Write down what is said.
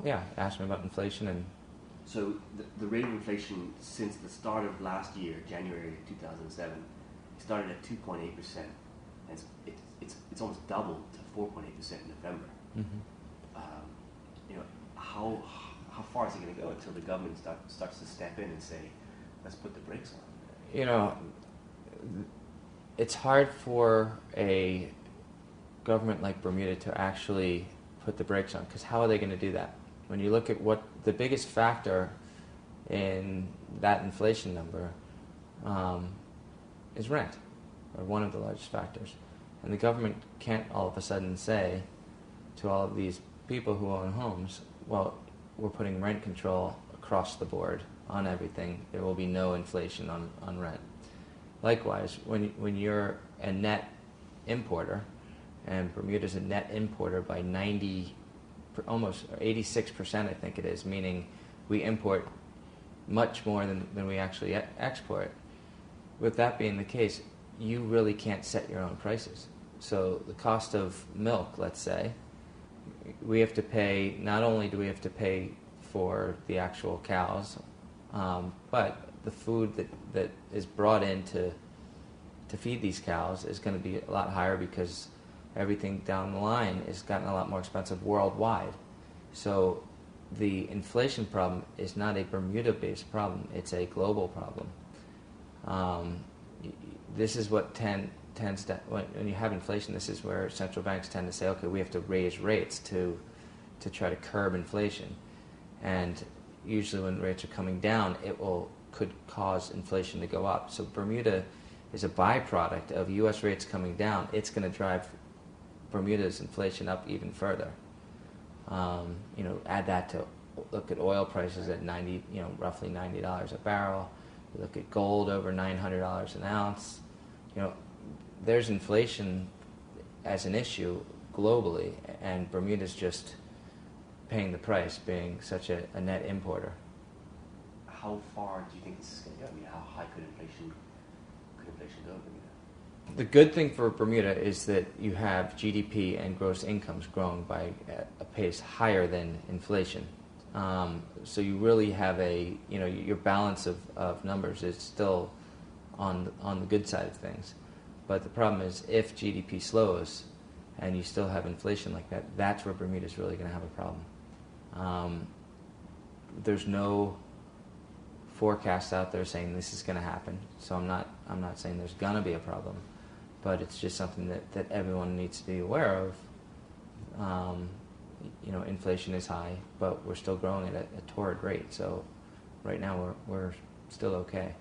Yeah, asked me about inflation and So the rate of inflation since the start of last year, January 2007, it started at 2.8%, and it's almost doubled to 4.8% in November. mm-hmm. Um, you know, how far is it going to go until the government starts to step in and say, let's put the brakes on? You know, it's hard for a government like Bermuda to actually put the brakes on, because how are they going to do that? When you look at what the biggest factor in that inflation number is rent, or one of the largest factors. And the government can't all of a sudden say to all of these people who own homes, well, we're putting rent control across the board on everything. There will be no inflation on rent. Likewise, when you're a net importer, and Bermuda's a net importer by almost 86%, I think it is, meaning we import much more than we actually export. With that being the case, you really can't set your own prices. So the cost of milk, let's say, we have to pay, not only do we have to pay for the actual cows, but the food that is brought in to feed these cows is going to be a lot higher, because everything down the line has gotten a lot more expensive worldwide. So the inflation problem is not a Bermuda-based problem, it's a global problem. This is what tends to, when you have inflation, this is where central banks tend to say, okay, we have to raise rates to try to curb inflation. And usually when rates are coming down, could cause inflation to go up. So Bermuda is a byproduct of U.S. rates coming down. It's going to drive Bermuda's inflation up even further. Add that to, look at oil prices at roughly $90 a barrel. You look at gold over $900 an ounce. There's inflation as an issue globally, and Bermuda's just paying the price, being such a net importer. How far do you think this is going to go? I mean, how high could inflation go in Bermuda? The good thing for Bermuda is that you have GDP and gross incomes growing by a pace higher than inflation. So you really have your balance of numbers is still on the good side of things. But the problem is, if GDP slows and you still have inflation like that, that's where Bermuda's really going to have a problem. There's no forecast out there saying this is going to happen, so I'm not saying there's going to be a problem, but it's just something that everyone needs to be aware of. Inflation is high, but we're still growing at a torrid rate, so right now we're still okay.